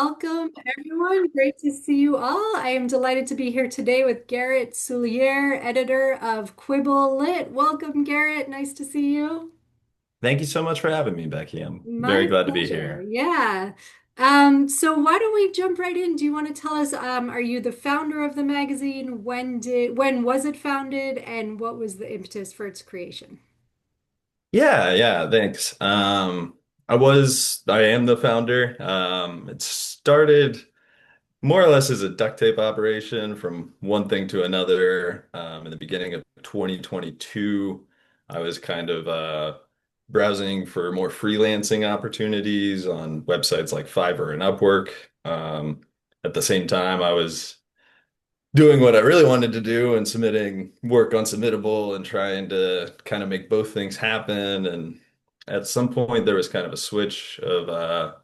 Welcome, everyone. Great to see you all. I am delighted to be here today with Garrett Souliere, editor of Quibble Lit. Welcome, Garrett. Nice to see you. Thank you so much for having me, Becky. I'm very My glad to be pleasure. here. Yeah. So why don't we jump right in? Do you want to tell us, are you the founder of the magazine? When was it founded, and what was the impetus for its creation? Yeah, thanks. I am the founder. It started more or less as a duct tape operation from one thing to another. In the beginning of 2022, I was kind of browsing for more freelancing opportunities on websites like Fiverr and Upwork. At the same time, I was doing what I really wanted to do and submitting work on Submittable and trying to kind of make both things happen. And at some point, there was kind of a switch of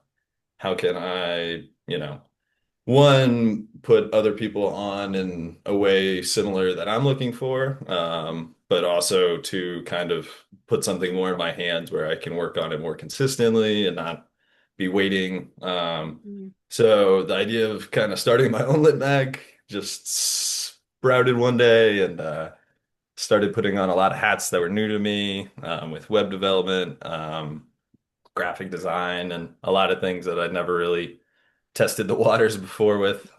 how can I, one, put other people on in a way similar that I'm looking for, but also to kind of put something more in my hands where I can work on it more consistently and not be waiting. Mm. So the idea of kind of starting my own lit mag just sprouted one day and started putting on a lot of hats that were new to me with web development, graphic design, and a lot of things that I'd never really tested the waters before with.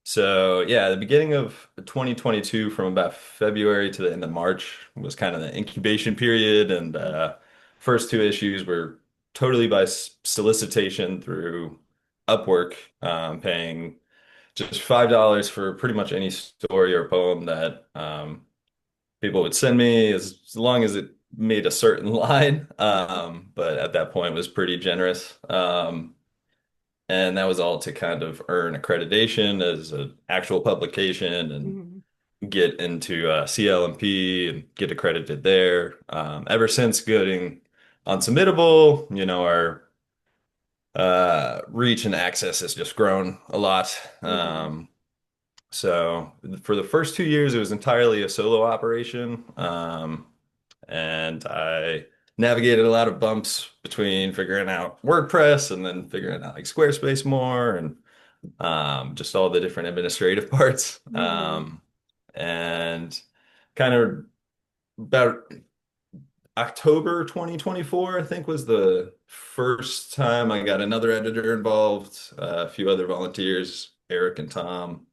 So yeah, the beginning of 2022, from about February to the end of March, was kind of the incubation period, and first two issues were totally by solicitation through Upwork, paying just $5 for pretty much any story or poem that people would send me, as long as it made a certain line. But at that point, it was pretty generous. And that was all to kind of earn accreditation as an actual publication and Mhm. get into CLMP and get accredited there. Ever since getting on Submittable, our reach and access has just grown a lot. Mhm. So for the first 2 years, it was entirely a solo operation. And I navigated a lot of bumps between figuring out WordPress and then figuring out like Squarespace more and just all the different administrative parts. Mhm. And kind of about October 2024, I think, was the first time I got another editor involved, a few other volunteers, Eric and Tom.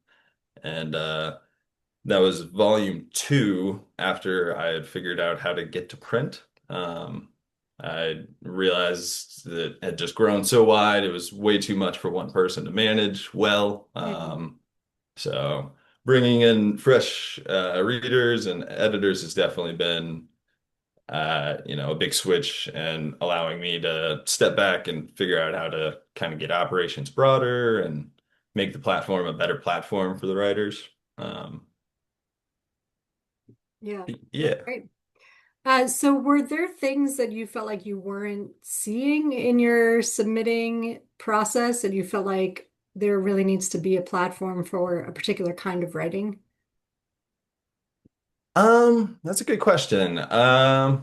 And that was volume two after I had figured out how to get to print. I realized that it had just grown so wide, it was way too much for one person to manage well. Mhm. So bringing in fresh readers and editors has definitely been, a big switch and allowing me to step back and figure out how to kind of get operations broader and make the platform a better platform for the writers. Um, Yeah, that's yeah. great. So were there things that you felt like you weren't seeing in your submitting process and you felt like there really needs to be a platform for a particular kind of writing? That's a good question. I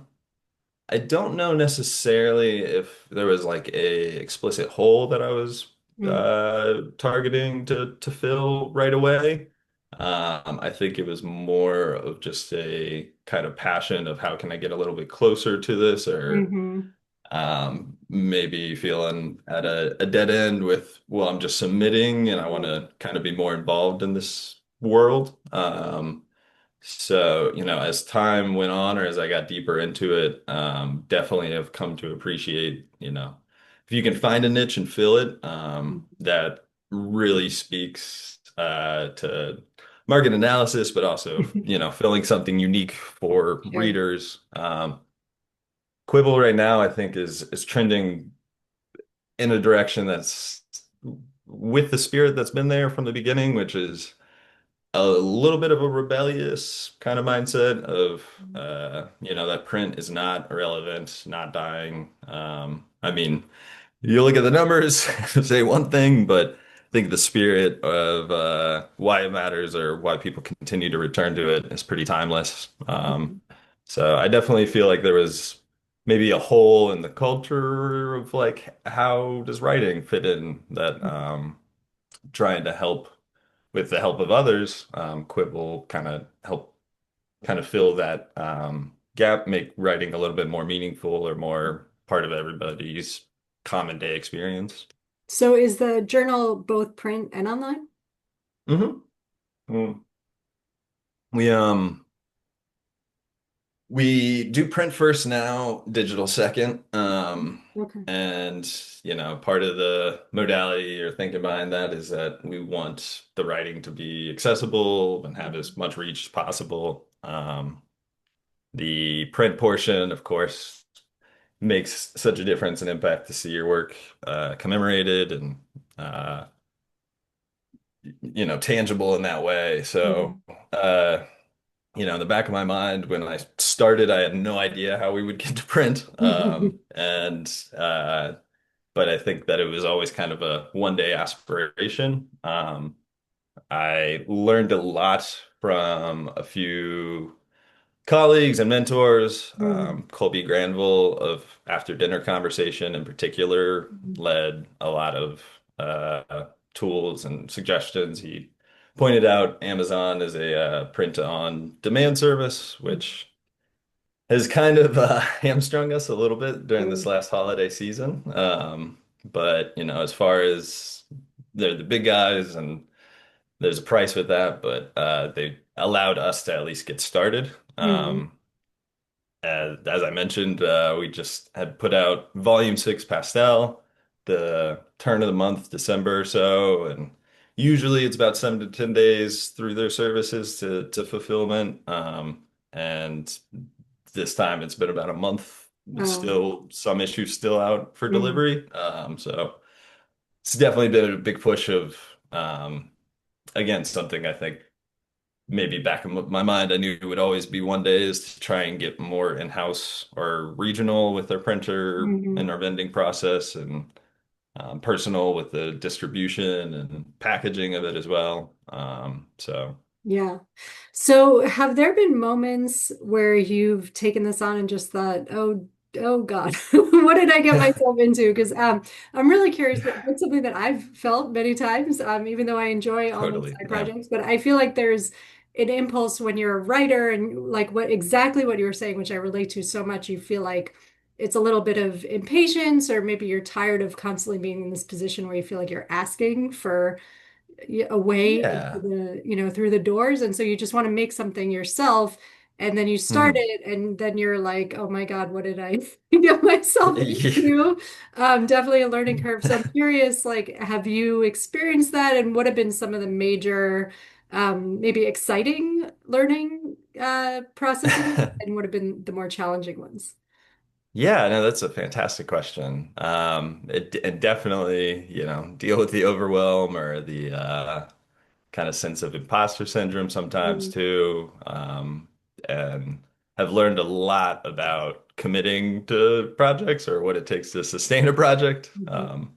don't know necessarily if there was like a explicit hole that I was Mm. targeting to fill right away. I think it was more of just a kind of passion of how can I get a little bit closer to this, or Hmm. maybe feeling at a dead end with, well, I'm just submitting and I want to kind of be more involved in this world. So, as time went on or as I got deeper into it, definitely have come to appreciate, if you can find a niche and fill it, that really speaks to market analysis, but also, filling something unique for Sure. readers. Quibble right now, I think, is trending in a direction that's with the spirit that's been there from the beginning, which is a little bit of a rebellious kind of mindset of that print is not irrelevant, not dying. I mean, you look at the numbers, say one thing, but I think the spirit of why it matters or why people continue to return to it is pretty timeless. Mhm. So I definitely feel like there was maybe a hole in the culture of like how does writing fit in that trying to help with the help of others, Quibble kind of help kind of fill that gap, make writing a little bit more meaningful or more part of everybody's common day experience. So is the journal both print and online? hmm We we do print first now, digital second. Okay. And part of the modality or thinking behind that is that we want the writing to be accessible and have as much reach as possible. The print portion, of course, makes such a difference and impact to see your work commemorated and uh, tangible in that way. Yeah. So, in the back of my mind when I started, I had no idea how we would get to print. And but I think that it was always kind of a one day aspiration. I learned a lot from a few colleagues and mentors. Mhm. Colby Granville of After Dinner Conversation in particular led a lot of tools and suggestions. He pointed out Amazon as a print on demand service, which has kind of hamstrung us a little bit during this Mhm. last holiday season. But as far as they're the big guys and there's a price with that, but they allowed us to at least get started. Mhm. As I mentioned, we just had put out Volume 6 Pastel, the turn of the month, December or so, and usually it's about 7 to 10 days through their services to fulfillment. And this time it's been about a month. It's Oh. still some issues still out for Mhm. delivery. So it's definitely been a big push of again something I think maybe back in my mind, I knew it would always be one day is to try and get more in-house or regional with their printer and Mhm. our vending process and personal with the distribution and packaging of it as well. So Yeah. So have there been moments where you've taken this on and just thought, oh God, what did I get myself into? Because I'm really curious that it's something that I've felt many times, even though I enjoy all my totally, side yeah. projects, but I feel like there's an impulse when you're a writer and like what exactly what you were saying, which I relate to so much, you feel like it's a little bit of impatience, or maybe you're tired of constantly being in this position where you feel like you're asking for a way into Yeah. the, through the doors. And so you just want to make something yourself. And then you start Mhm. it, and then you're like, oh my God, what did I get myself Yeah. into? Definitely a learning curve. So I'm curious, like, have you experienced that? And what have been some of the major, maybe exciting learning processes? And what have been the more challenging ones? Yeah, no, that's a fantastic question. And definitely, deal with the overwhelm or the kind of sense of imposter syndrome sometimes Mm, too. And have learned a lot about committing to projects or what it takes to sustain a project. mhm,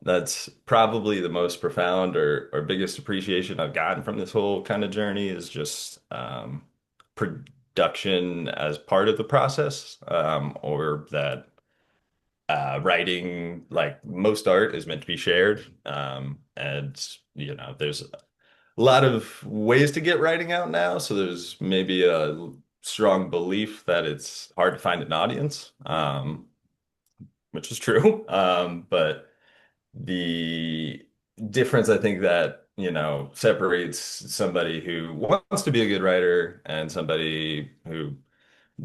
That's probably the most profound or biggest appreciation I've gotten from this whole kind of journey is just production as part of the process, or that writing, like most art, is meant to be shared. And there's a lot of ways to get writing out now, so there's maybe a strong belief that it's hard to find an audience, which is true. But the difference I think that, separates somebody who wants to be a good writer and somebody who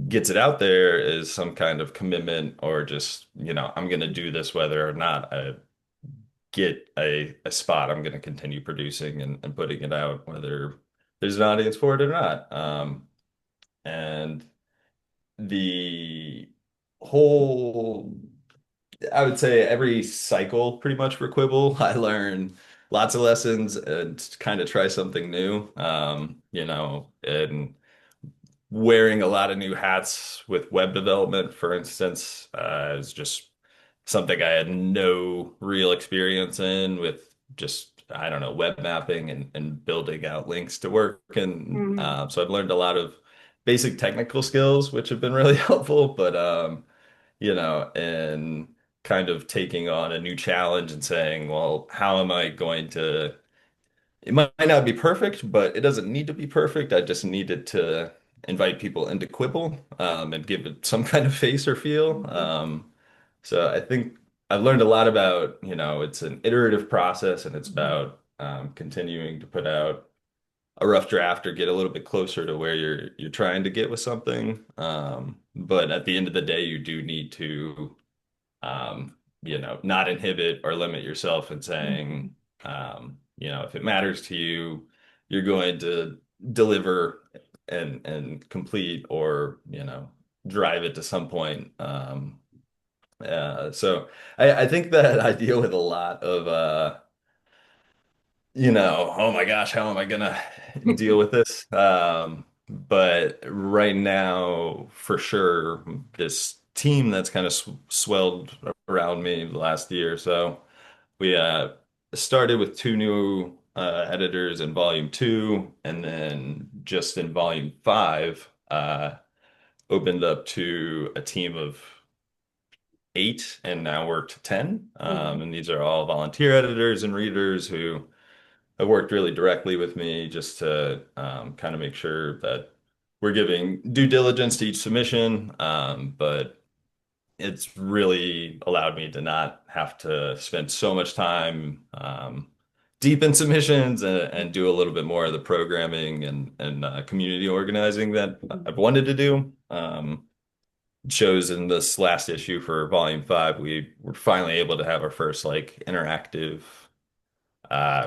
gets it out there is some kind of commitment or just, I'm going to do this whether or not I get a spot. I'm going to continue producing and putting it out, whether there's an audience for it or not. And the whole, I would say every cycle pretty much for Quibble, I learn lots of lessons and kind of try something new. And wearing a lot of new hats with web development, for instance, is just something I had no real experience in with just, I don't know, web mapping and building out links to work. And mhm, so I've learned a lot of basic technical skills, which have been really helpful, but and kind of taking on a new challenge and saying, well, how am I going to it might not be perfect, but it doesn't need to be perfect. I just needed to invite people into Quibble and give it some kind of face or feel. Mhm. So I think I've learned a lot about, it's an iterative process and it's Mhm. about continuing to put out a rough draft or get a little bit closer to where you're trying to get with something. But at the end of the day, you do need to not inhibit or limit yourself in saying, Mhm. if it matters to you, you're going to deliver and complete or, drive it to some point. So I think that I deal with a lot of, oh my gosh, how am I gonna deal with this? But right now, for sure, this team that's kind of swelled around me the last year. So we started with two new editors in volume two, and then just in volume five, opened up to a team of eight, and now we're to 10. Mhm. And these are all volunteer editors and readers who have worked really directly with me just to kind of make sure that we're giving due diligence to each submission. But it's really allowed me to not have to spend so much time deep in submissions and do a little bit more of the programming and community organizing that Mhm. I've wanted to do. Shows in this last issue for volume five, we were finally able to have our first like interactive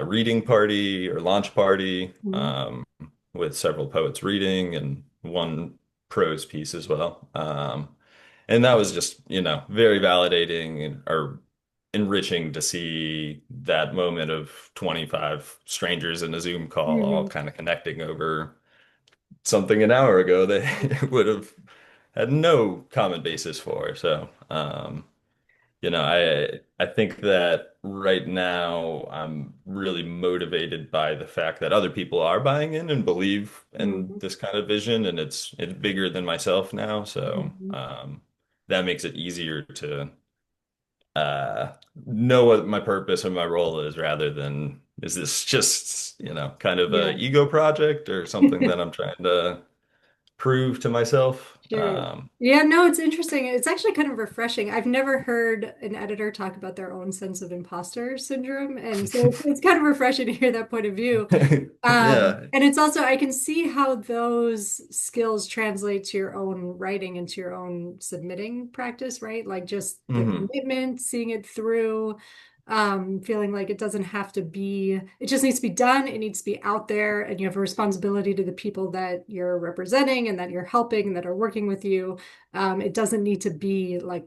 reading party or launch party Mhm. with several poets reading and one prose piece as well. And that was just, very validating or enriching to see that moment of 25 strangers in a Zoom call all Mhm. kind of connecting over something an hour ago they would have had no common basis for. So, I think that right now I'm really motivated by the fact that other people are buying in and believe in Mhm. this kind of vision, and it's bigger than myself now. So Mhm. that makes it easier to know what my purpose and my role is, rather than is this just kind of a Yeah. ego project or something that I'm trying to prove to myself. Sure. Yeah, no, it's interesting. It's actually kind of refreshing. I've never heard an editor talk about their own sense of imposter syndrome. And so it's kind of refreshing to hear that point of view. Yeah. And it's also, I can see how those skills translate to your own writing and to your own submitting practice, right? Like just the hmm commitment, seeing it through, feeling like it doesn't have to be, it just needs to be done. It needs to be out there, and you have a responsibility to the people that you're representing and that you're helping and that are working with you. It doesn't need to be like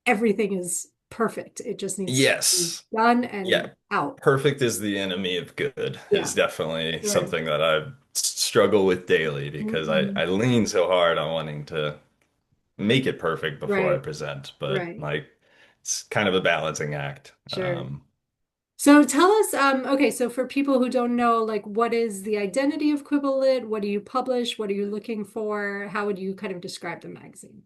everything is perfect. It just needs to be Yes. done and Yeah. out. Perfect is the enemy of good is Yeah, definitely sure. something that I struggle with daily because I, Mhm. I lean so hard on wanting to make it perfect before I Right, present, but right, like it's kind of a balancing act. sure. So tell us, okay, so for people who don't know, like what is the identity of Quibble Lit? What do you publish? What are you looking for? How would you kind of describe the magazine?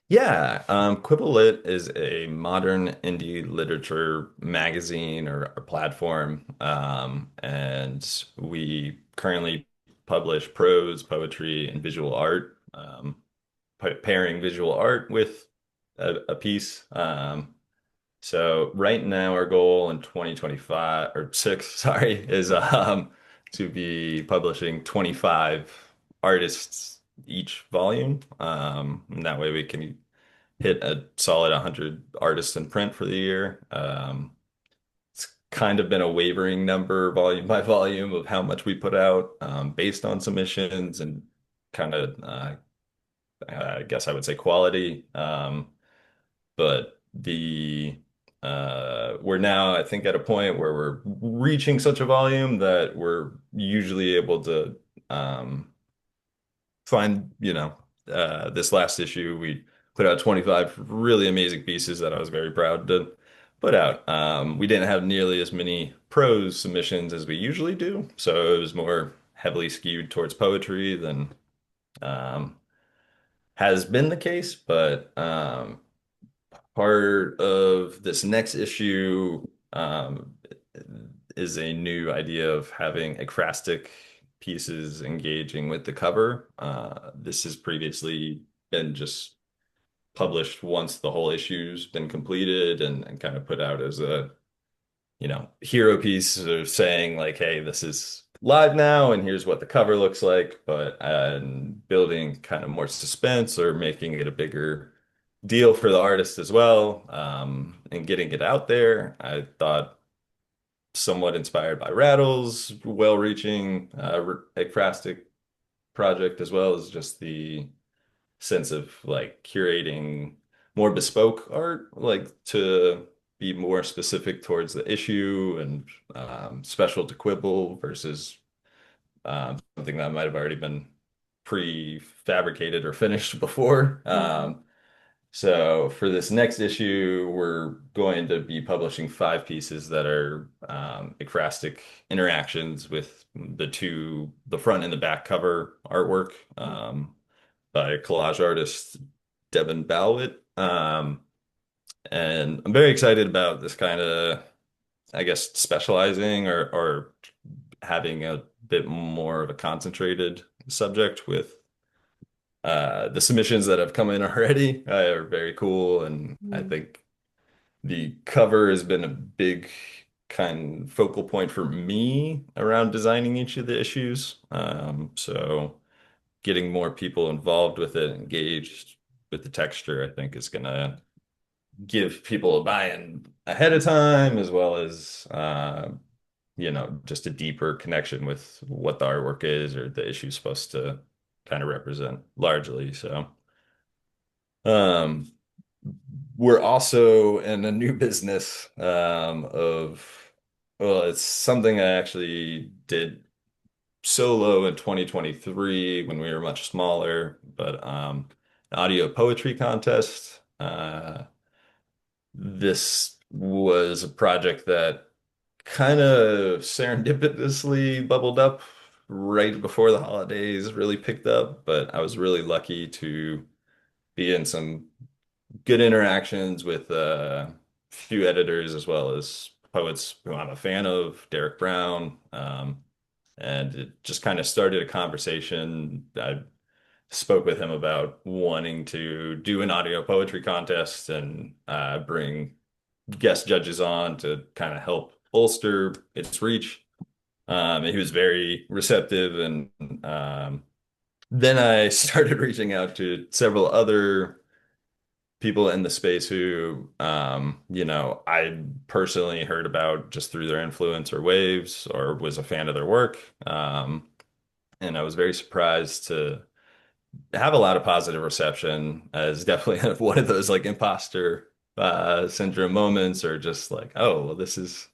Yeah, Quibble Lit is a modern indie literature magazine or platform, and we currently publish prose, poetry, and visual art, pairing visual art with a piece. So right now, our goal in 2025 or six, sorry, is to be publishing 25 artists each volume. And that way we can hit a solid 100 artists in print for the year. It's kind of been a wavering number, volume by volume, of how much we put out based on submissions and kind of, I guess I would say quality. But we're now, I think, at a point where we're reaching such a volume that we're usually able to find, this last issue, we put out 25 really amazing pieces that I was very proud to put out. We didn't have nearly as many prose submissions as we usually do, so it was more heavily skewed towards poetry than um, has been the case, but part of this next issue is a new idea of having ekphrastic pieces engaging with the cover. This has previously been just published once the whole issue's been completed and kind of put out as a, hero piece of saying like, hey, this is live now and here's what the cover looks like, but building kind of more suspense or making it a bigger deal for the artist as well, and getting it out there. I thought somewhat inspired by Rattle's well-reaching ekphrastic project, as well as just the sense of like curating more bespoke art, like to be more specific towards the issue and special to Quibble versus something that might have already been prefabricated or finished before. Mhm. So for this next issue, we're going to be publishing 5 pieces that are ekphrastic interactions with the front and the back cover artwork by collage artist Devin Balwitt. And I'm very excited about this kind of, I guess, specializing or having a bit more of a concentrated subject with the submissions that have come in already are very cool, and I Mhm. think the cover has been a big kind focal point for me around designing each of the issues. So getting more people involved with it, engaged with the texture, I think is gonna give people a buy-in ahead of time, as well as just a deeper connection with what the artwork is or the issue supposed to kind of represent largely. So um we're also in a new business well, it's something I actually did solo in 2023 when we were much smaller, but an audio poetry contest. This was a project that kind of serendipitously bubbled up right before the holidays really picked up, but I was really lucky to be in some good interactions with a few editors as well as poets who I'm a fan of, Derek Brown. And it just kind of started a conversation. I spoke with him about wanting to do an audio poetry contest and bring guest judges on to kind of help bolster its reach. And he was very receptive. And then I started reaching out to several other people in the space who, I personally heard about just through their influence or waves or was a fan of their work. And I was very surprised to have a lot of positive reception as definitely one of those like imposter syndrome moments or just like, oh, well, this is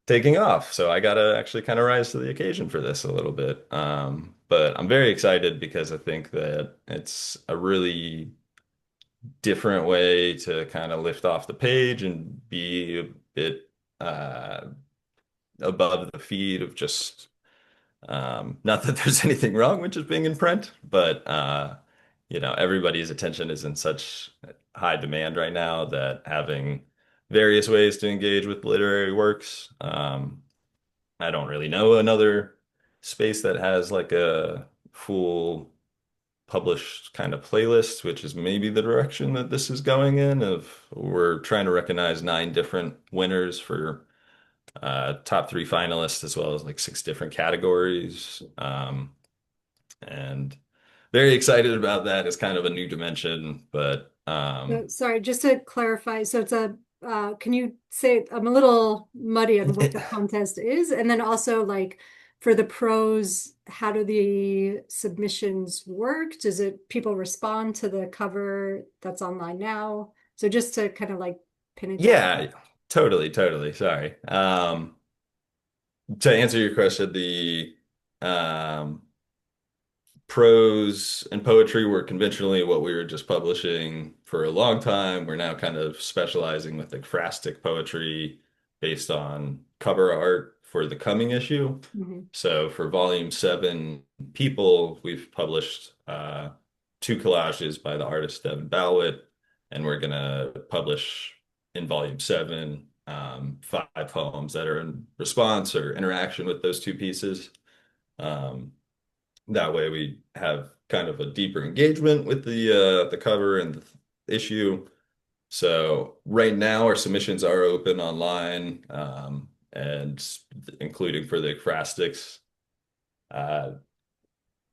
taking off. So I gotta actually kind of rise to the occasion for this a little bit. But I'm very excited because I think that it's a really different way to kind of lift off the page and be a bit uh, above the feed of just not that there's anything wrong with just being in print, but everybody's attention is in such high demand right now that having various ways to engage with literary works. I don't really know another space that has like a full published kind of playlist, which is maybe the direction that this is going in. Of we're trying to recognize 9 different winners for top 3 finalists, as well as like 6 different categories. And very excited about that as kind of a new dimension. But Sorry, just to clarify, so it's can you say, I'm a little muddy on what the contest is, and then also like for the pros, how do the submissions work? Does it people respond to the cover that's online now? So just to kind of like pin it down. yeah, totally, totally. Sorry. To answer your question, the um, prose and poetry were conventionally what we were just publishing for a long time. We're now kind of specializing with ekphrastic poetry based on cover art for the coming issue. Mhm. So for volume 7, People, we've published two collages by the artist Devin Balwit, and we're gonna publish in volume seven five poems that are in response or interaction with those two pieces. Um, that way we have kind of a deeper engagement with the cover and the issue. So right now our submissions are open online, and including for the acrostics. Uh,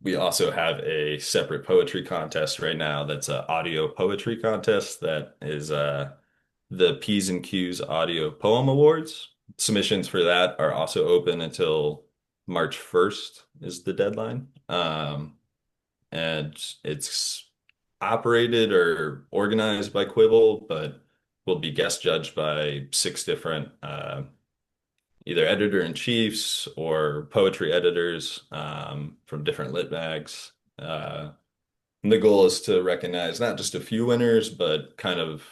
we also have a separate poetry contest right now that's an audio poetry contest that is the P's and Q's Audio Poem Awards. Submissions for that are also open until March 1st is the deadline. And it's operated or organized by Quibble, but will be guest judged by six different either editor-in-chiefs or poetry editors from different lit mags. And the goal is to recognize not just a few winners, but kind of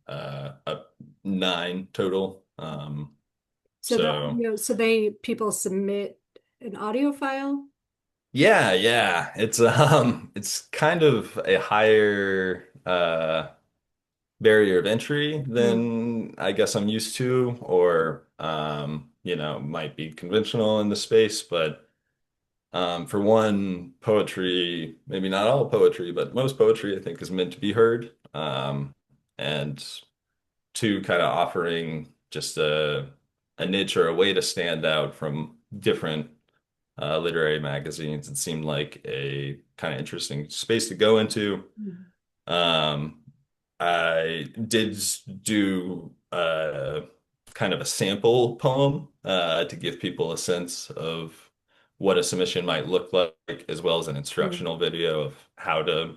a nine total. So the So audio, so they people submit an audio file. yeah, yeah, it's kind of a higher barrier of entry Mm, than I guess I'm used to, or might be conventional in the space, but. For one, poetry, maybe not all poetry, but most poetry, I think, is meant to be heard. And two, kind of offering just a niche or a way to stand out from different literary magazines. It seemed like a kind of interesting space to go into. mm, Um, I did do kind of a sample poem to give people a sense of what a submission might look like, as well as an mm, instructional video of how to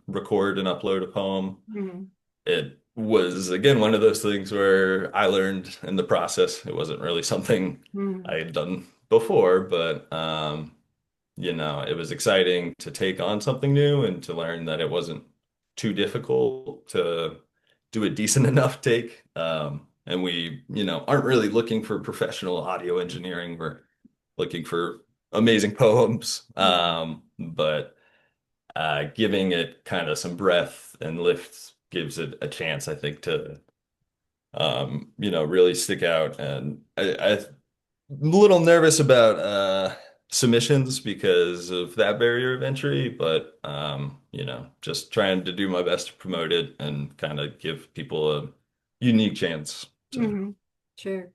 record and upload a poem. mm, It was, again, one of those things where I learned in the process. It wasn't really something I mm, had done before, but it was exciting to take on something new and to learn that it wasn't too difficult to do a decent enough take. And we, aren't really looking for professional audio engineering. We're looking for amazing poems. mm, But giving it kind of some breath and lift gives it a chance, I think, to really stick out. And I'm a little nervous about submissions because of that barrier of entry, but just trying to do my best to promote it and kind of give people a unique chance to. mm. Sure.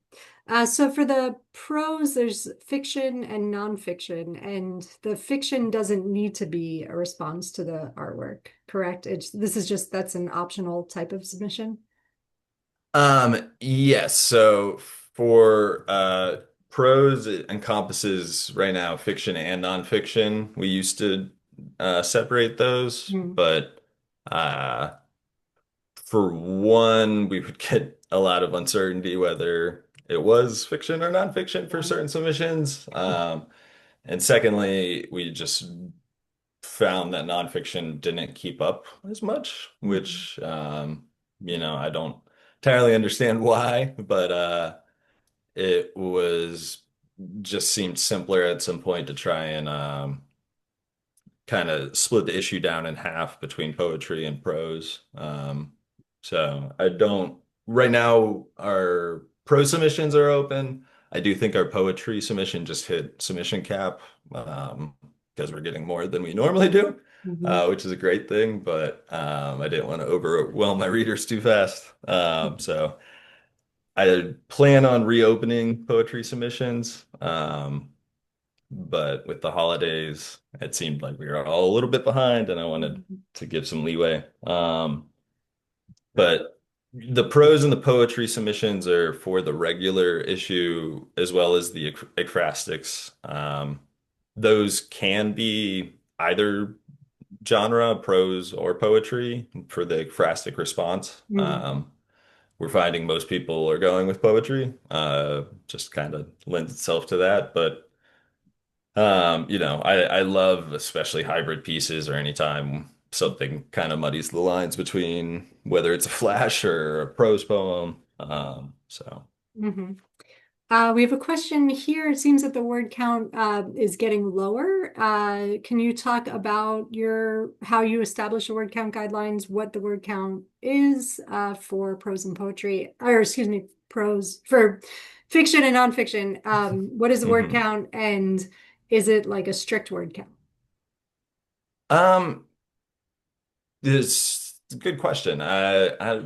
So for the prose, there's fiction and nonfiction, and the fiction doesn't need to be a response to the artwork, correct? This is just that's an optional type of submission. Yes, so for prose, it encompasses right now fiction and nonfiction. We used to separate those, Mm, but uh for one, we would get a lot of uncertainty whether it was fiction or nonfiction for yeah. certain submissions. And secondly, we just found that nonfiction didn't keep up as much, Mhm, which I don't entirely understand why, but it was just seemed simpler at some point to try and kind of split the issue down in half between poetry and prose. So I don't, right now, our prose submissions are open. I do think our poetry submission just hit submission cap because we're getting more than we normally do, mhm, which is a great thing, but I didn't want to overwhelm my readers too fast. So I plan on reopening poetry submissions. But with the holidays, it seemed like we were all a little bit behind, and I wanted mhm, to give some leeway. But the prose and the poetry submissions are for the regular issue as well as the acrostics. Those can be either genre, prose or poetry for the ekphrastic response. mhm, We're finding most people are going with poetry, just kind of lends itself to that. But I love especially hybrid pieces or anytime something kind of muddies the lines between whether it's a flash or a prose poem. So mhm. We have a question here. It seems that the word count is getting lower. Can you talk about your how you establish the word count guidelines, what the word count is for prose and poetry, or excuse me, prose for fiction and nonfiction? What is the word Mhm. count, and is it like a strict word count? Um, it's a good question. I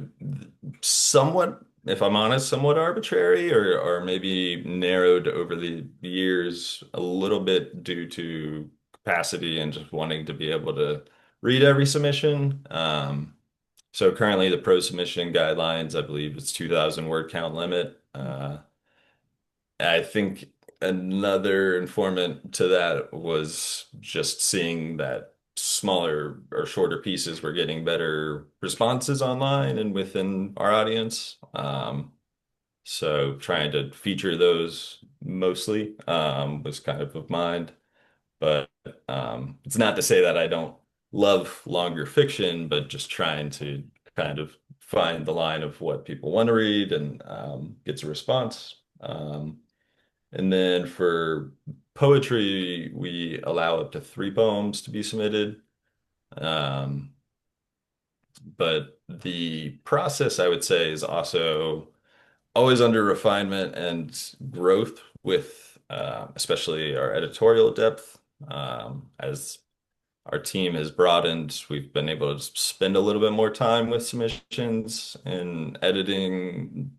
somewhat, if I'm honest, somewhat arbitrary or maybe narrowed over the years a little bit due to capacity and just wanting to be able to read every submission. So currently the pro submission guidelines, I believe it's 2,000 word count limit. I think another informant to that was just seeing that smaller or shorter pieces were getting better responses online and within our audience. So trying to feature those mostly was kind of mind. But it's not to say that I don't love longer fiction, but just trying to kind of find the line of what people want to read and gets a response. And then for poetry, we allow up to 3 poems to be submitted. Um, but the process, I would say, is also always under refinement and growth with especially our editorial depth. As our team has broadened, we've been able to spend a little bit more time with submissions and editing,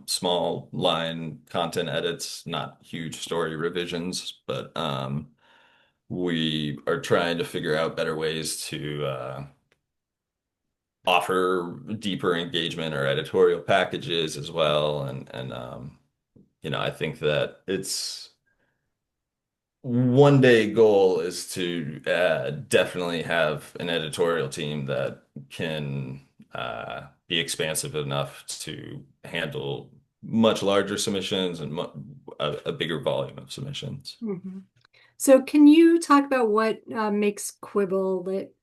small line content edits, not huge story revisions, but we are trying to figure out better ways to offer deeper engagement or editorial packages as well. And I think that it's one day goal is to definitely have an editorial team that can be expansive enough to handle much larger submissions and a bigger volume of submissions. Mhm. So can you talk about what makes Quibble lit,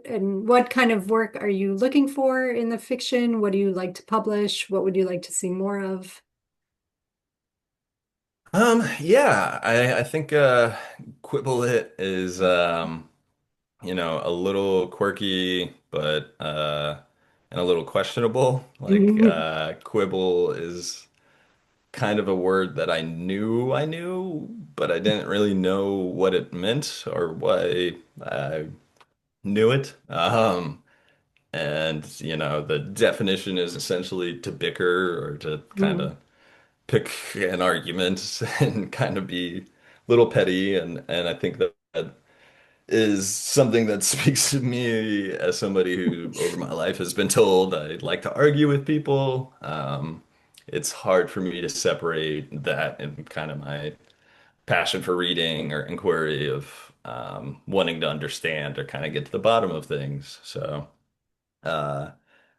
and what kind of work are you looking for in the fiction? What do you like to publish? What would you like to see more of? Yeah, I think Quibble is a little quirky, but and a little questionable. Like quibble is kind of a word that I knew, but I didn't really know what it meant or why I knew it. And the definition is essentially to bicker or to kind Mhm. of pick an argument and kind of be a little petty, and I think that is something that speaks to me as somebody who over my life has been told I like to argue with people. It's hard for me to separate that and kind of my passion for reading or inquiry of wanting to understand or kind of get to the bottom of things. So uh,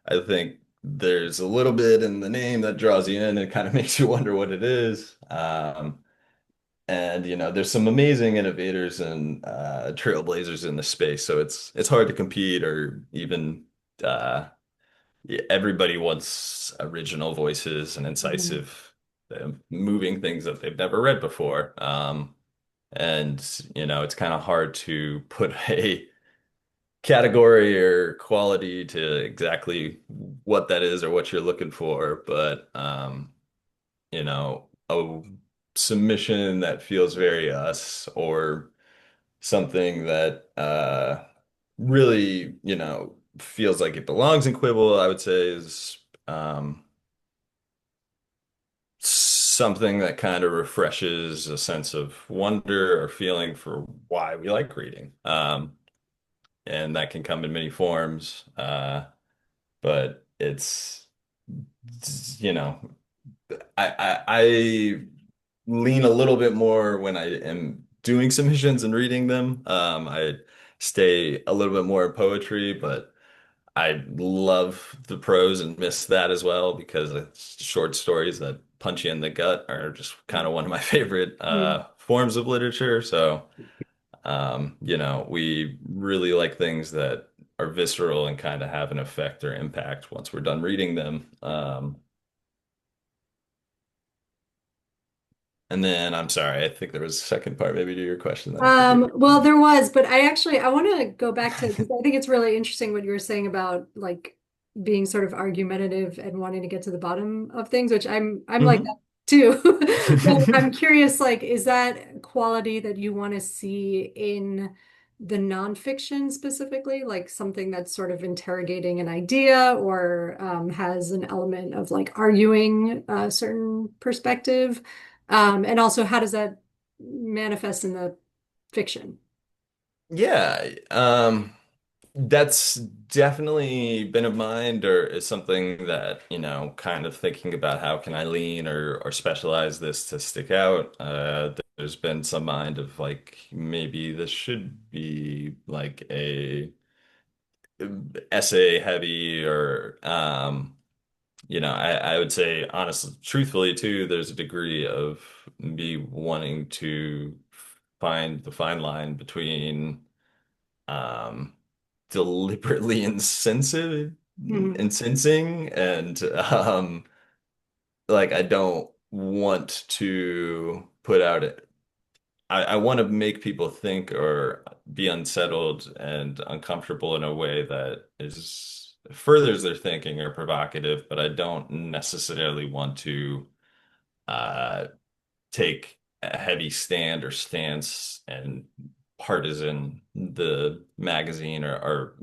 I think there's a little bit in the name that draws you in and kind of makes you wonder what it is. And there's some amazing innovators and trailblazers in the space, so it's hard to compete or even uh, everybody wants original voices and Mhm. incisive, moving things that they've never read before. And it's kind of hard to put a category or quality to exactly what that is or what you're looking for, but a submission that feels very us or something that really, feels like it belongs in Quibble, I would say is something that kind of refreshes a sense of wonder or feeling for why we like reading. And that can come in many forms. But you know, I lean a little bit more when I am doing submissions and reading them. I stay a little bit more in poetry, but I love the prose and miss that as well because it's short stories that punch you in the gut are just kind of one of my favorite Mhm. forms of literature. So, we really like things that are visceral and kind of have an effect or impact once we're done reading them. And then I'm sorry, I think there was a second part maybe to your question that I forget. Well, there was, but I want to go back to because I think it's really interesting what you were saying about like being sort of argumentative and wanting to get to the bottom of things, which I'm like that Hmm. too. But I'm curious, like, is that quality that you want to see in the nonfiction specifically, like something that's sort of interrogating an idea or has an element of like arguing a certain perspective? And also, how does that manifest in the fiction? Yeah, that's definitely been of mind, or is something that, kind of thinking about how can I lean or specialize this to stick out. There's been some mind of like maybe this should be like a essay heavy or I would say honestly, truthfully too, there's a degree of me wanting to find the fine line between um, deliberately Mhm. incensing and like I don't want to put out it. I want to make people think or be unsettled and uncomfortable in a way that is furthers their thinking or provocative, but I don't necessarily want to uh, take a heavy stand or stance and partisan the magazine or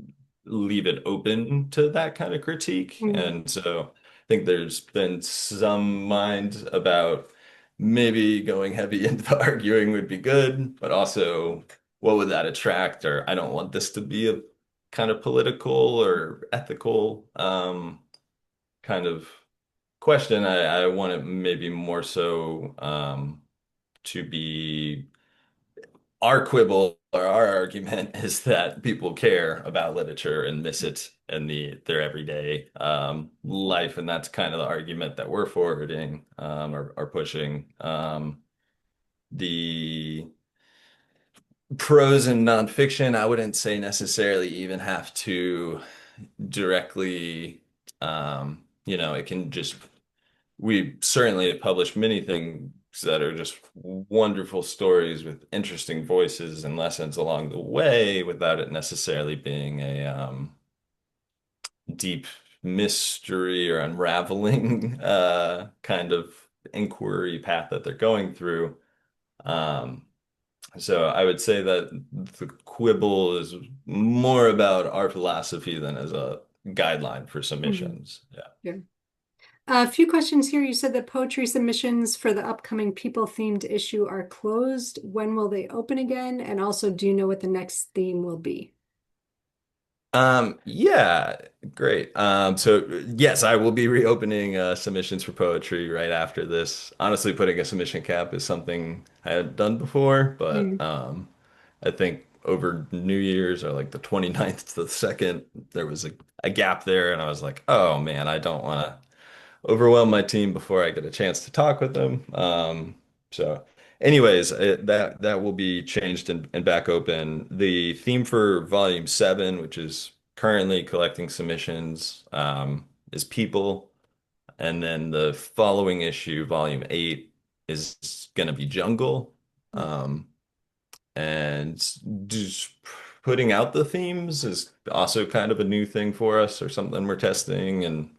leave it open to that kind of critique. Mhm. And so I think there's been some mind about maybe going heavy into the arguing would be good, but also what would that attract? Or I don't want this to be a kind of political or ethical kind of question. I want it maybe more so to be our quibble or our argument is that people care about literature and miss it in their everyday life, and that's kind of the argument that we're forwarding or pushing. The prose and nonfiction, I wouldn't say necessarily even have to directly, it can just we certainly have published many things that are just wonderful stories with interesting voices and lessons along the way without it necessarily being a deep mystery or unraveling kind of inquiry path that they're going through. Um, so I would say that the quibble is more about our philosophy than as a guideline for Mhm. submissions. Yeah. Yeah. A few questions here. You said that poetry submissions for the upcoming people-themed issue are closed. When will they open again? And also, do you know what the next theme will be? Yeah, great. So yes, I will be reopening submissions for poetry right after this. Honestly, putting a submission cap is something I had done before, but Mm. I think over New Year's or like the 29th to the 2nd, there was a gap there, and I was like, oh man, I don't want to overwhelm my team before I get a chance to talk with them. So, anyways, that will be changed and back open. The theme for Volume 7, which is currently collecting submissions, is people, and then the following issue, Volume 8, is going to be jungle. Um, and just putting out the themes is also kind of a new thing for us or something we're testing and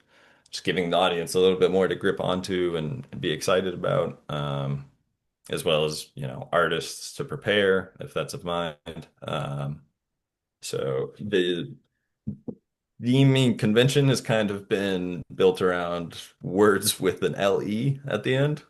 just giving the audience a little bit more to grip onto and be excited about, as well as, artists to prepare if that's of mind. So the main convention has kind of been built around words with an LE at the end.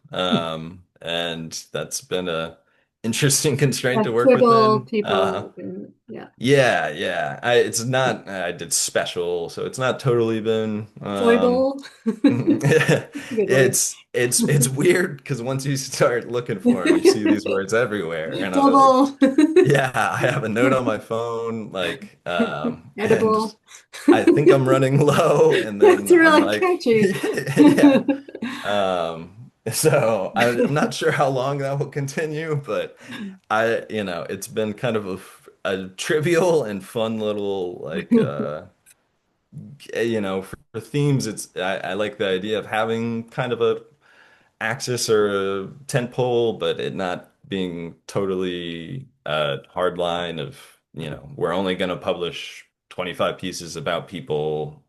And that's been a interesting constraint to Like work quibble, within. people, and yeah. Yeah, yeah. It's not, I did special, so it's not totally been, Foible. That's a good word. it's weird because once you start looking for them, you see these words everywhere, and I'm like, Double. yeah, I have a note on my phone, like, and Edible. I think I'm running low, and That's then I'm really like, catchy. yeah. So I'm not sure how long that will continue, but it's been kind of a trivial and fun little like for themes, I like the idea of having kind of axis or a tent pole, but it not being totally a hard line of, we're only going to publish 25 pieces about people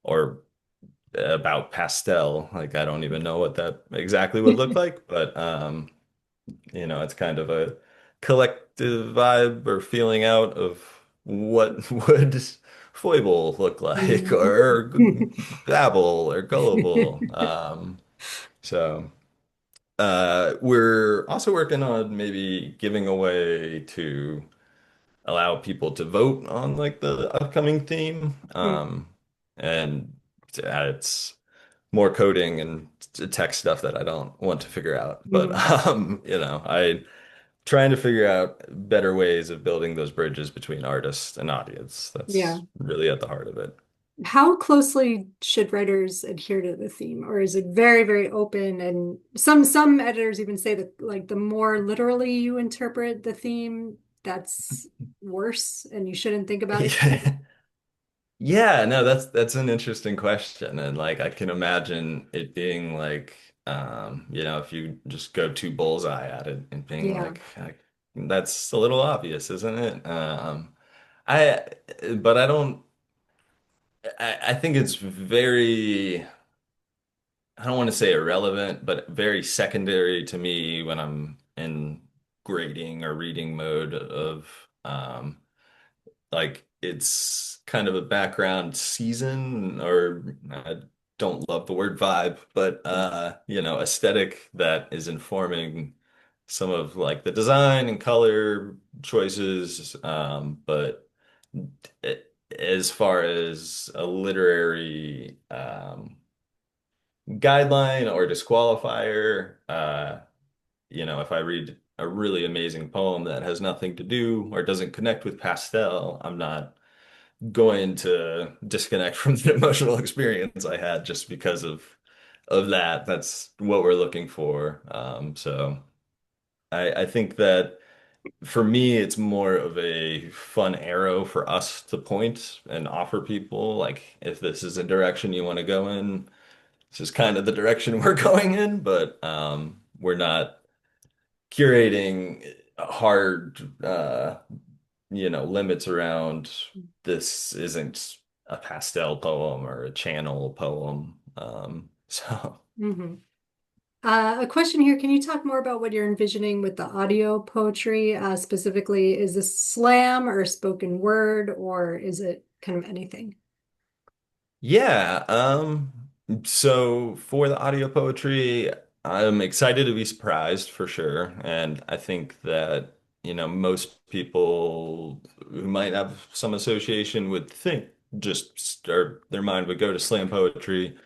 or about pastel. Like I don't even know what that exactly would look like, but it's kind of a collective vibe or feeling out of what would foible look like or babble or gullible. So we're also working on maybe giving away to allow people to vote on like the upcoming theme. And it's more coding and tech stuff that I don't want to figure out. But Mhm. I trying to figure out better ways of building those bridges between artists and audience. Yeah. That's really at the heart of it. How closely should writers adhere to the theme, or is it very, very open? And some editors even say that like the more literally you interpret the theme, that's worse, and you shouldn't think about it. Yeah. Yeah, no, that's an interesting question. And like I can imagine it being like if you just go too bullseye at it and being Yeah. like that's a little obvious, isn't it? I but I don't I think it's very I don't want to say irrelevant, but very secondary to me when I'm in grading or reading mode of like it's kind of a background season or I don't love the word vibe, but aesthetic that is informing some of like the design and color choices. But as far as a literary guideline or disqualifier, if I read a really amazing poem that has nothing to do or doesn't connect with pastel, I'm not going to disconnect from the emotional experience I had just because of that. That's what we're looking for. So I think that for me, it's more of a fun arrow for us to point and offer people. Like, if this is a direction you want to go in, this is kind of the direction we're going in, but we're not curating hard limits around this isn't a pastel poem or a channel poem. So Hmm. A question here. Can you talk more about what you're envisioning with the audio poetry? Specifically, is this slam or spoken word, or is it kind of anything? yeah, so for the audio poetry, I'm excited to be surprised for sure. And I think that, most people who might have some association would think just start their mind would go to slam poetry.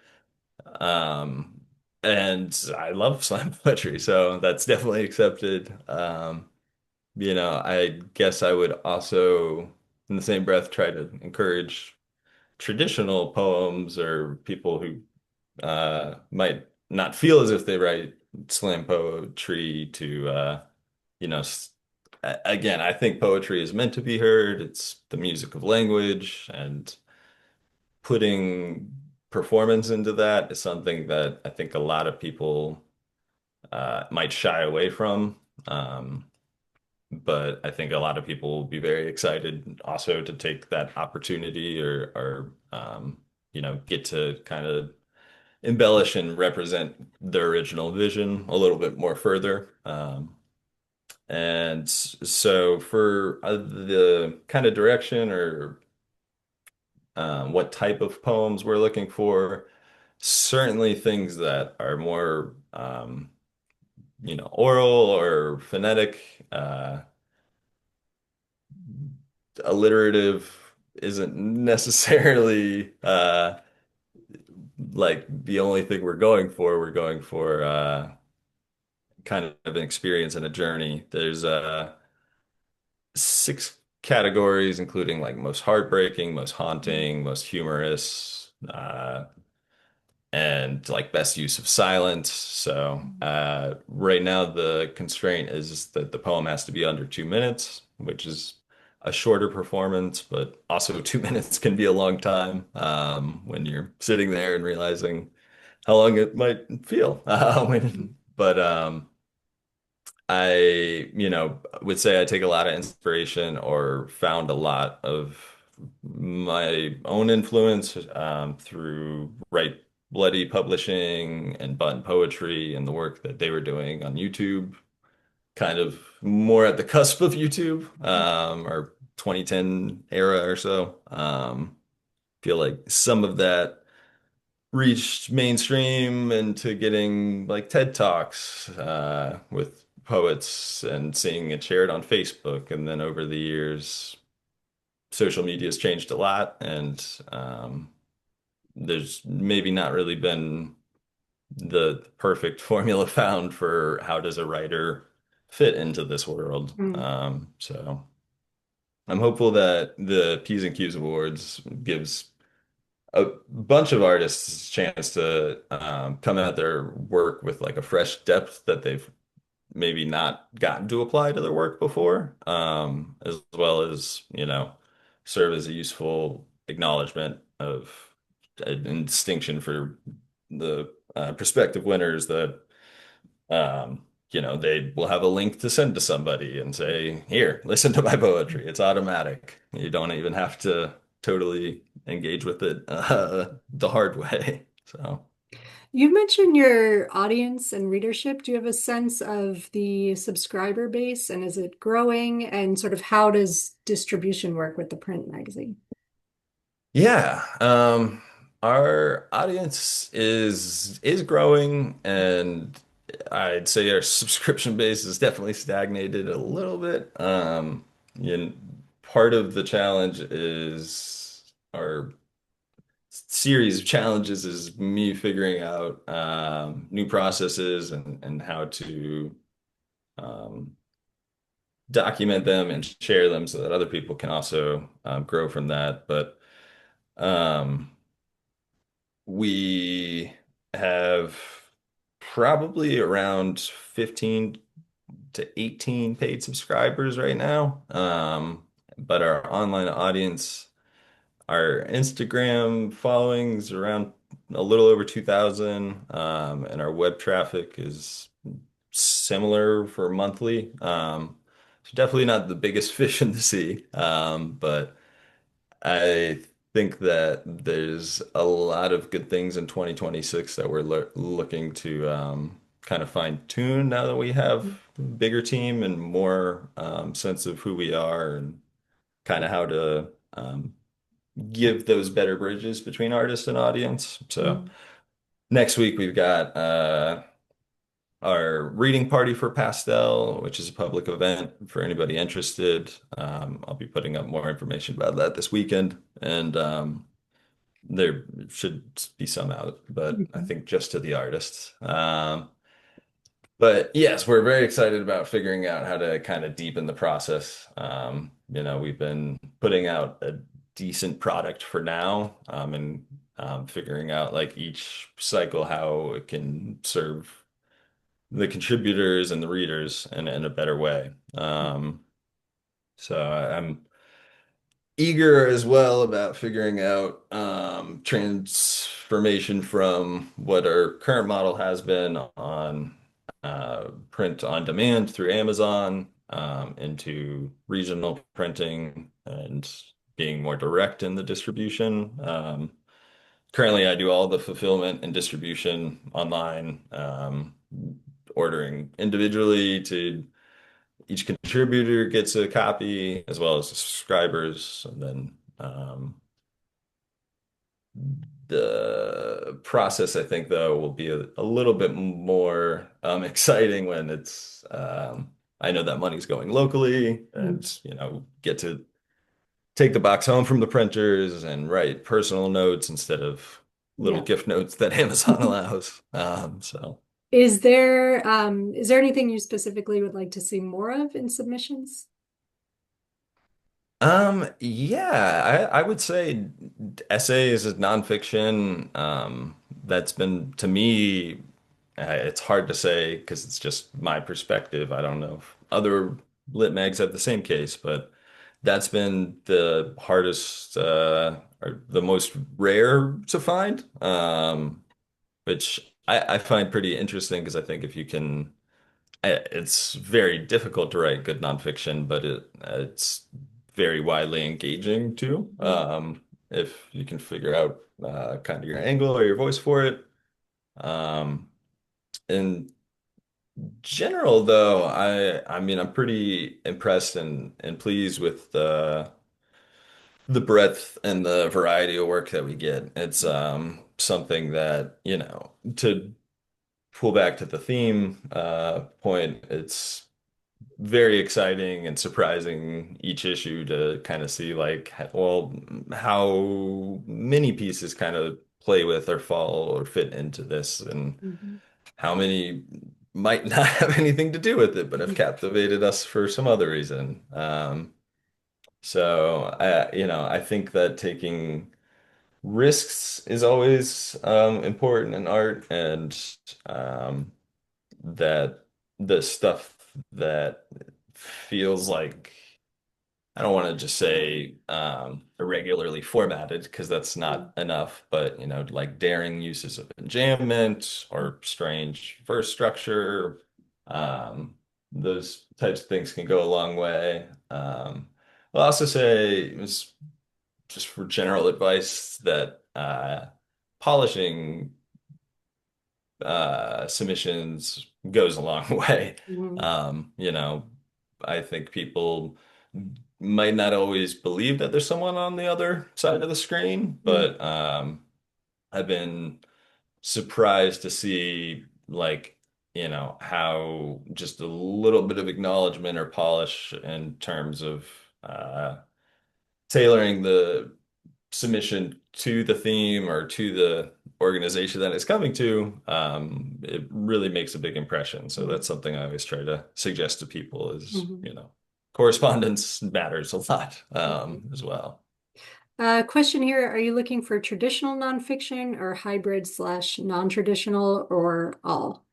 Um, and I love slam poetry, so that's definitely accepted. I guess I would also, in the same breath, try to encourage traditional poems or people who might not feel as if they write slam poetry to, again, I think poetry is meant to be heard. It's the music of language, and putting performance into that is something that I think a lot of people might shy away from. Um, but I think a lot of people will be very excited also to take that opportunity or get to kind of embellish and represent the original vision a little bit more further. And so for the kind of direction or what type of poems we're looking for, certainly things that are more oral or phonetic. Alliterative isn't necessarily like the only thing we're going for. We're going for kind of an experience and a journey. There's six categories, including like most heartbreaking, most haunting, most humorous, and like best use of silence. So right now the constraint is that the poem has to be under 2 minutes, which is a shorter performance, but also 2 minutes can be a long time when you're sitting there and realizing how long it might feel. But would say I take a lot of inspiration or found a lot of my own influence through Write Bloody Publishing and Button Poetry and the work that they were doing on YouTube, kind of more at the cusp of YouTube, or 2010 era or so. Feel like some of that reached mainstream into getting like TED Talks with poets and seeing it shared on Facebook. And then over the years, social media has changed a lot, and there's maybe not really been the perfect formula found for how does a writer fit into this world. Mm. So I'm hopeful that the P's and Q's Awards gives a bunch of artists chance to come at their work with like a fresh depth that they've maybe not gotten to apply to their work before, as well as, serve as a useful acknowledgement of a distinction for the prospective winners that they will have a link to send to somebody and say, here, listen to my poetry. It's automatic. You don't even have to totally engage with it the hard way. So, You mentioned your audience and readership. Do you have a sense of the subscriber base and is it growing? And sort of how does distribution work with the print magazine? yeah, our audience is growing, and I'd say our subscription base is definitely stagnated a little bit. You Part of the challenge is our series of challenges is me figuring out new processes and how to um, document them and share them so that other people can also grow from that. But um, we have probably around 15 to 18 paid subscribers right now. But our online audience, our Instagram followings around a little over 2,000, and our web traffic is similar for monthly. So definitely not the biggest fish in the sea, but I think that there's a lot of good things in 2026 that we're looking to kind of fine tune now that we have a bigger team and more sense of who we are and kind of how to give those better bridges between artist and audience. So Mm. next week we've got our reading party for Pastel, which is a public event for anybody interested. I'll be putting up more information about that this weekend, and there should be some out, but I Mhm. think just to the artists. But yes, we're very excited about figuring out how to kind of deepen the process. We've been putting out a decent product for now, and figuring out like each cycle how it can serve the contributors and the readers in a better way. So I'm eager as well about figuring out transformation from what our current model has been on print on demand through Amazon into regional printing and being more direct in the distribution. Currently, I do all the fulfillment and distribution online, ordering individually to each contributor gets a copy as well as the subscribers. And then the process, I think, though, will be a little bit more exciting when I know that money's going locally Mm. and, get to take the box home from the printers and write personal notes instead of little Yeah. gift notes that Amazon allows. So. Is there anything you specifically would like to see more of in submissions? Yeah, I would say essays is nonfiction. That's been to me, it's hard to say because it's just my perspective. I don't know if other lit mags have the same case, but that's been the hardest, or the most rare to find. which I find pretty interesting because I think if you can, it's very difficult to write good nonfiction, but it's very widely engaging too. Mhm. If you can figure out kind of your angle or your voice for it. Um, in general, though, I mean, I'm pretty impressed and pleased with the breadth and the variety of work that we get. It's something that, to pull back to the theme point, it's very exciting and surprising each issue to kind of see like, well, how many pieces kind of play with or fall or fit into this, and Mhm. how many might not have anything to do with it, but have Mhm. captivated us for some other reason. So I think that taking risks is always important in art, and um, that the stuff that feels like, I don't want to just say irregularly formatted because that's not enough, but like daring uses of enjambment or strange verse structure, um, those types of things can go a long way. I'll also say, just for general advice, that polishing submissions goes a long way. Mhm. I think people might not always believe that there's someone on the other side of the screen, Mhm. but I've been surprised to see like, how just a little bit of acknowledgement or polish in terms of tailoring the submission to the theme or to the organization that it's coming to, it really makes a big impression. So Mhm. that's something I always try to suggest to people is, Mhm. correspondence matters a lot, Mhm. as well. Question here, are you looking for traditional nonfiction or hybrid slash non-traditional or all?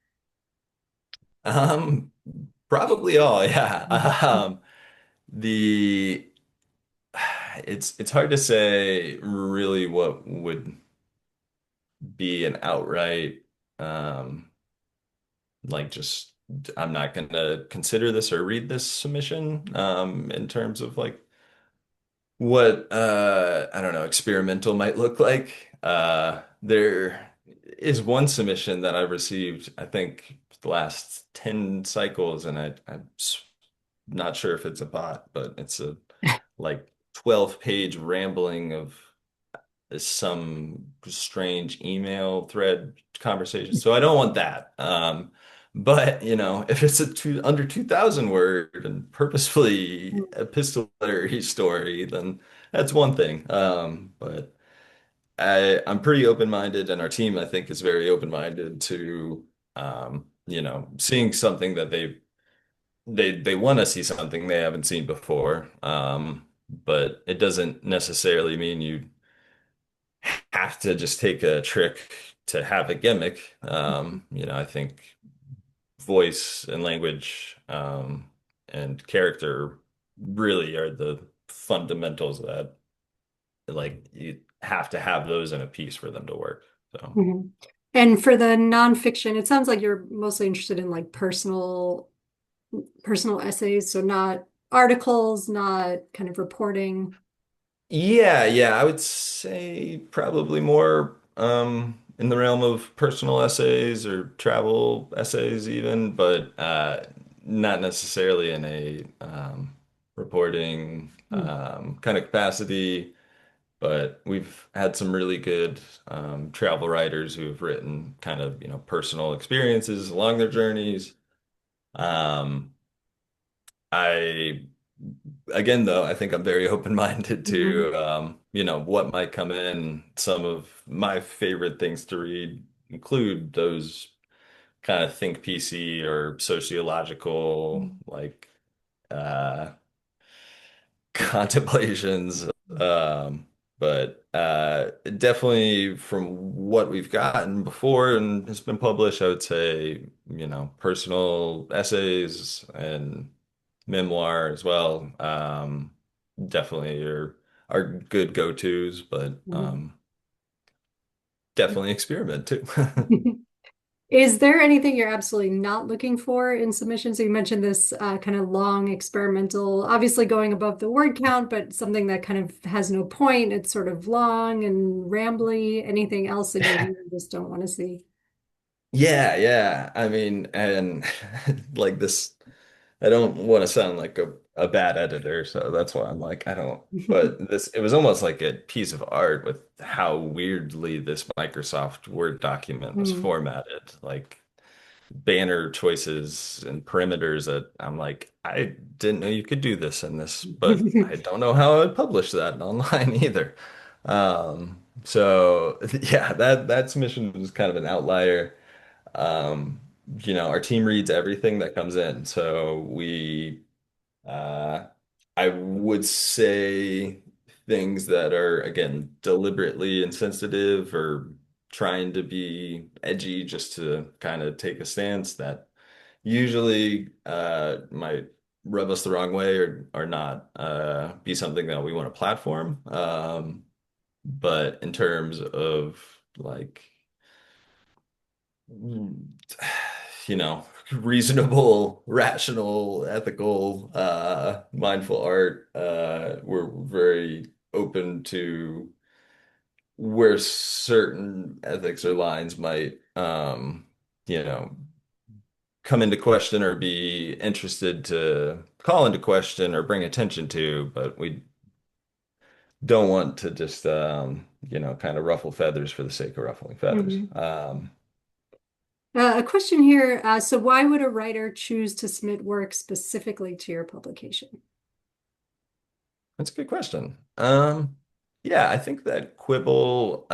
Um, Probably all, yeah. Mhm. The it's hard to say really what would be an outright um like, just, I'm not gonna consider this or read this submission in terms of like what I don't know, experimental might look like. There is one submission that I've received, I think, the last 10 cycles, and not sure if it's a bot, but it's a like 12-page rambling of some strange email thread conversation. So I don't want that. But if it's under 2,000 word and purposefully epistolary story, then that's one thing. But I'm pretty open-minded, and our team, I think, is very open-minded to seeing something that they want to see something they haven't seen before. But it doesn't necessarily mean you have to just take a trick to have a gimmick. I think voice and language and character really are the fundamentals that, like, you have to have those in a piece for them to work. So. Mhm. And for the nonfiction, it sounds like you're mostly interested in like personal essays, so not articles, not kind of reporting. Yeah, yeah, I would say probably more in the realm of personal essays or travel essays even, but not necessarily in a reporting Hmm. kind of capacity. But we've had some really good travel writers who have written kind of, personal experiences along their journeys. Um, I Again, though, I think I'm very open-minded Mhm. to what might come in. Some of my favorite things to read include those kind of think PC or sociological, like uh contemplations. But definitely from what we've gotten before and has been published, I would say, personal essays and memoir as well. Definitely are good go-tos, but Mhm. definitely experiment too. Is there anything you're absolutely not looking for in submissions? So you mentioned this kind of long experimental, obviously going above the word count, but something that kind of has no point. It's sort of long and rambly. Anything else in your view you just don't want to see? Yeah, yeah. I mean, and like this, I don't want to sound like a bad editor, so that's why I'm like, I don't. But this, it was almost like a piece of art with how weirdly this Microsoft Word document was Mm. formatted. Like banner choices and perimeters that I'm like, I didn't know you could do this in this, but I don't know how I would publish that online either. So yeah, that submission was kind of an outlier. Um, our team reads everything that comes in. So uh, I would say things that are, again, deliberately insensitive or trying to be edgy just to kind of take a stance that usually might rub us the wrong way or not be something that we want to platform. But in terms of like mm, reasonable, rational, ethical, mindful art. We're very open to where certain ethics or lines might, you know, come into question or be interested to call into question or bring attention to, but we don't want to just, kind of ruffle feathers for the sake of ruffling feathers. Mhm. A question here. So why would a writer choose to submit work specifically to your publication? That's a good question. Yeah, I think that Quibble,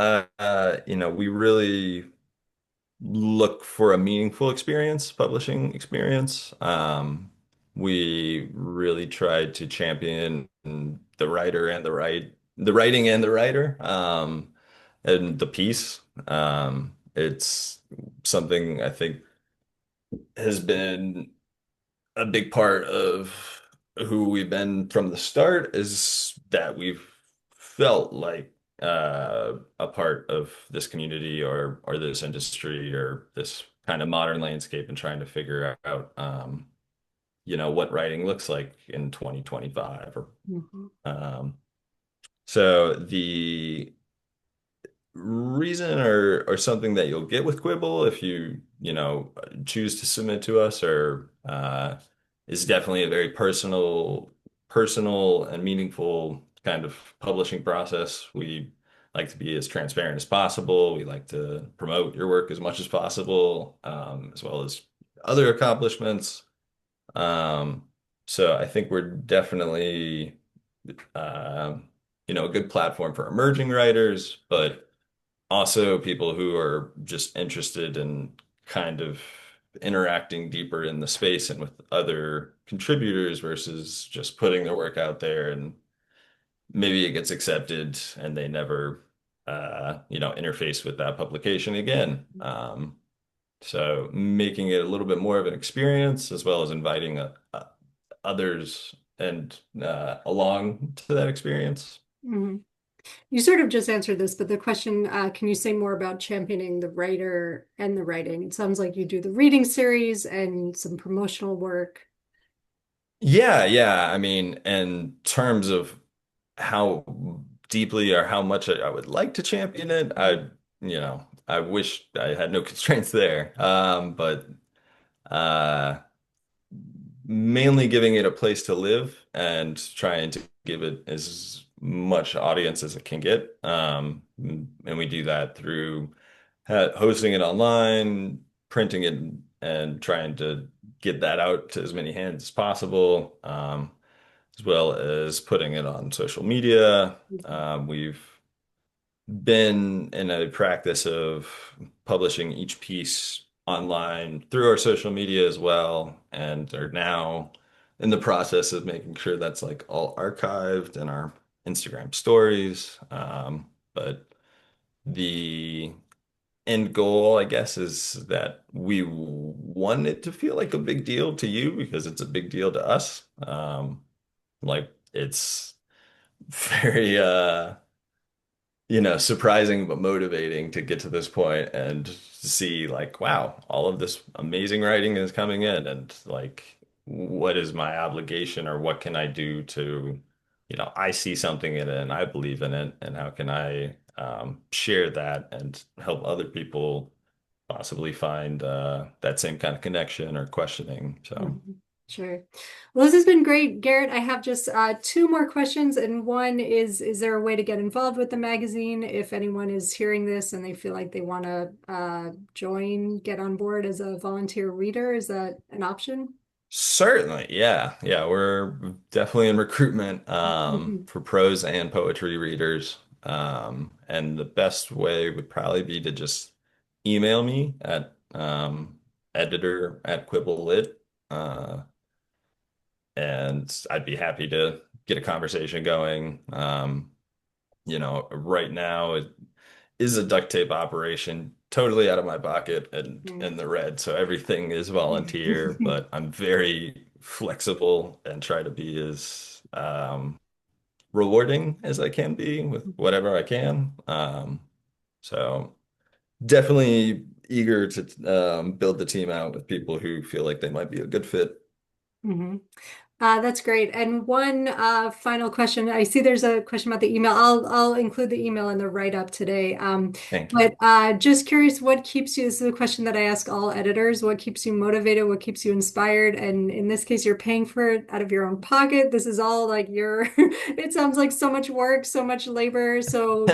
we really look for a meaningful experience, publishing experience. We really tried to champion the writer and the writing and the writer, and the piece. It's something I think has been a big part of who we've been from the start is that we've felt like a part of this community or this industry or this kind of modern landscape and trying to figure out what writing looks like in 2025 or Mhm. um, so the reason or something that you'll get with Quibble if you choose to submit to us or is definitely a very personal and meaningful kind of publishing process. We like to be as transparent as possible. We like to promote your work as much as possible, as well as other accomplishments. Um, so I think we're definitely a good platform for emerging writers, but also people who are just interested in kind of interacting deeper in the space and with other contributors versus just putting their work out there and maybe it gets accepted and they never interface with that publication again. So making it a little bit more of an experience as well as inviting others and along to that experience. Mhm. You sort of just answered this, but the question, can you say more about championing the writer and the writing? It sounds like you do the reading series and some promotional work. Yeah, yeah. I mean, in terms of how deeply or how much I would like to champion it, I wish I had no constraints there. But uh, mainly giving it a place to live and trying to give it as much audience as it can get. And we do that through hosting it online, printing it, and trying to get that out to as many hands as possible, as well as putting it on social media. We've been in a practice of publishing each piece online through our social media as well, and are now in the process of making sure that's like all archived in our Instagram stories. But the end goal, I guess, is that we want it to feel like a big deal to you because it's a big deal to us. Like it's very surprising but motivating to get to this point and see like, wow, all of this amazing writing is coming in and like what is my obligation or what can I do to, I see something in it and I believe in it and how can I share that and help other people possibly find that same kind of connection or questioning. So Mhm. Sure. Well, this has been great, Garrett. I have just two more questions, and one is there a way to get involved with the magazine if anyone is hearing this and they feel like they want to join, get on board as a volunteer reader? Is that an option? certainly, yeah. Yeah, we're definitely in recruitment Mhm. for prose and poetry readers. And the best way would probably be to just email me at editor at Quibble Lit. And I'd be happy to get a conversation going. Right now it is a duct tape operation, totally out of my pocket and Mm. in the red. So everything is volunteer, but I'm very flexible and try to be as rewarding as I can be with whatever I can. So definitely eager to build the team out with people who feel like they might be a good fit. Mhm. That's great. And one final question. I see there's a question about the email. I'll include the email in the write-up today. Thank you. But just curious, what keeps you, this is a question that I ask all editors, what keeps you motivated? What keeps you inspired? And in this case, you're paying for it out of your own pocket. This is all like your, it sounds like so much work, so much labor. So,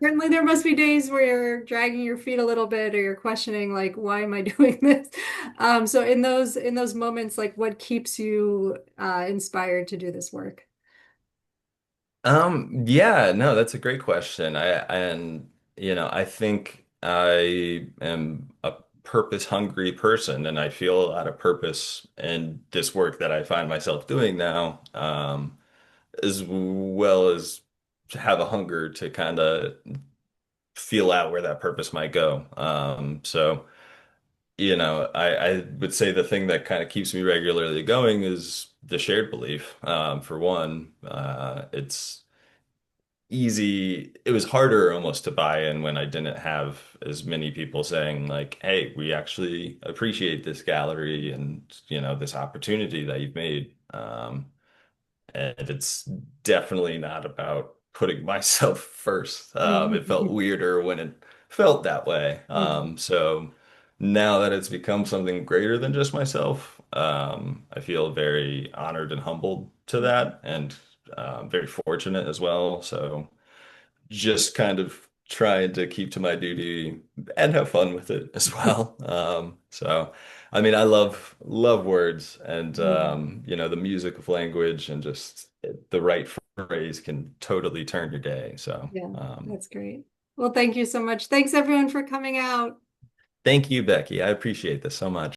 certainly there must be days where you're dragging your feet a little bit or you're questioning like, why am I doing this? So in those moments, like what keeps you inspired to do this work? Yeah, no, that's a great question. I think I am a purpose hungry person and I feel a lot of purpose in this work that I find myself doing now, as well as to have a hunger to kind of feel out where that purpose might go. I would say the thing that kind of keeps me regularly going is the shared belief. For one, it's easy. It was harder almost to buy in when I didn't have as many people saying like, "Hey, we actually appreciate this gallery and this opportunity that you've made." And it's definitely not about putting myself first. It felt Mhm. weirder when it felt that way. Mhm. So now that it's become something greater than just myself, I feel very honored and humbled to that, and very fortunate as well. So just kind of trying to keep to my duty and have fun with it as well. I mean, I love words and Mhm. the music of language and just the right phrase can totally turn your day. So, Yeah, that's great. Well, thank you so much. Thanks everyone for coming out. thank you, Becky. I appreciate this so much.